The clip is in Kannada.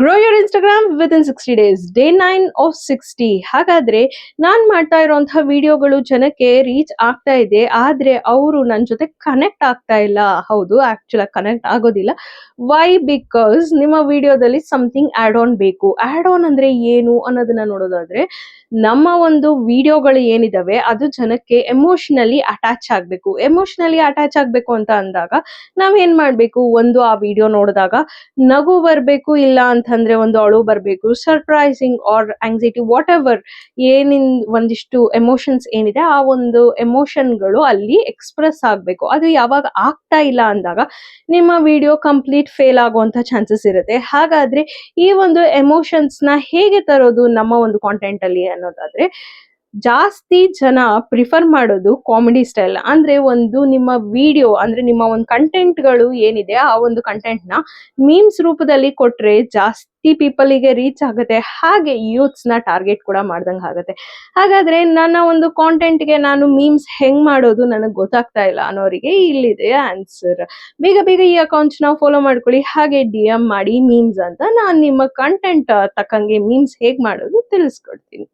Grow your Instagram with in 60 days day 9 of 60. ಹಾಗಾದ್ರೆ ನಾನ್ ಮಾಡ್ತಾ ಇರುವಂತಹ ವಿಡಿಯೋಗಳು ಜನಕ್ಕೆ ರೀಚ್ ಆಗ್ತಾ ಇದೆ, ಆದ್ರೆ ಅವರು ನನ್ನ ಜೊತೆ ಕನೆಕ್ಟ್ ಆಗ್ತಾ ಇಲ್ಲ. ಹೌದು, ಆಕ್ಚುಲ್ ಕನೆಕ್ಟ್ ಆಗೋದಿಲ್ಲ. ವೈ? ಬಿಕಾಸ್ ನಿಮ್ಮ ವಿಡಿಯೋದಲ್ಲಿ ಸಮಥಿಂಗ್ ಆಡ್ ಆನ್ ಬೇಕು. ಆಡ್ ಆನ್ ಅಂದ್ರೆ ಏನು ಅನ್ನೋದನ್ನ ನೋಡೋದಾದ್ರೆ, ನಮ್ಮ ಒಂದು ವಿಡಿಯೋಗಳು ಏನಿದಾವೆ ಅದು ಜನಕ್ಕೆ ಎಮೋಷನಲಿ ಅಟ್ಯಾಚ್ ಆಗ್ಬೇಕು. ಎಮೋಷನಲಿ ಅಟ್ಯಾಚ್ ಆಗ್ಬೇಕು ಅಂತ ಅಂದಾಗ ನಾವೇನ್ ಮಾಡ್ಬೇಕು? ಒಂದು ಆ ವಿಡಿಯೋ ನೋಡಿದಾಗ ನಗು ಬರ್ಬೇಕು, ಇಲ್ಲ ಅಂತಂದ್ರೆ ಒಂದು ಅಳು ಬರ್ಬೇಕು, surprising or anxiety whatever ಏನಿನ್ ಒಂದಿಷ್ಟು ಎಮೋಷನ್ಸ್ ಏನಿದೆ ಆ ಒಂದು ಎಮೋಷನ್ಗಳು ಅಲ್ಲಿ ಎಕ್ಸ್ಪ್ರೆಸ್ ಆಗ್ಬೇಕು. ಅದು ಯಾವಾಗ ಆಗ್ತಾ ಇಲ್ಲ ಅಂದಾಗ ನಿಮ್ಮ ವಿಡಿಯೋ ಕಂಪ್ಲೀಟ್ ಫೇಲ್ ಆಗುವಂತ ಚಾನ್ಸಸ್ ಇರುತ್ತೆ. ಹಾಗಾದ್ರೆ ಈ ಒಂದು ಎಮೋಷನ್ಸ್ ನ ಹೇಗೆ ತರೋದು ನಮ್ಮ ಒಂದು ಕಾಂಟೆಂಟ್ ಅಲ್ಲಿ ಅನ್ನೋದಾದ್ರೆ, ಜಾಸ್ತಿ ಜನ ಪ್ರಿಫರ್ ಮಾಡೋದು ಕಾಮಿಡಿ ಸ್ಟೈಲ್. ಅಂದ್ರೆ ಒಂದು ನಿಮ್ಮ ವಿಡಿಯೋ ಅಂದ್ರೆ ನಿಮ್ಮ ಒಂದು ಕಂಟೆಂಟ್ಗಳು ಏನಿದೆ ಆ ಒಂದು ಕಂಟೆಂಟ್ ನ ಮೀಮ್ಸ್ ರೂಪದಲ್ಲಿ ಕೊಟ್ರೆ ಜಾಸ್ತಿ ಪೀಪಲ್ಗೆ ರೀಚ್ ಆಗುತ್ತೆ, ಹಾಗೆ ಯೂತ್ಸ್ ನ ಟಾರ್ಗೆಟ್ ಕೂಡ ಮಾಡ್ದಂಗೆ ಆಗುತ್ತೆ. ಹಾಗಾದ್ರೆ ನನ್ನ ಒಂದು ಕಾಂಟೆಂಟ್ಗೆ ನಾನು ಮೀಮ್ಸ್ ಹೆಂಗ್ ಮಾಡೋದು ನನಗೆ ಗೊತ್ತಾಗ್ತಾ ಇಲ್ಲ ಅನ್ನೋರಿಗೆ ಇಲ್ಲಿದೆ ಆನ್ಸರ್. ಬೇಗ ಬೇಗ ಈ ಅಕೌಂಟ್ಸ್ ನ ಫಾಲೋ ಮಾಡ್ಕೊಳ್ಳಿ, ಹಾಗೆ DM ಮಾಡಿ ಮೀಮ್ಸ್ ಅಂತ. ನಾನು ನಿಮ್ಮ ಕಂಟೆಂಟ್ ತಕ್ಕಂಗೆ ಮೀಮ್ಸ್ ಹೇಗ್ ಮಾಡೋದು ತಿಳಿಸ್ಕೊಡ್ತೀನಿ.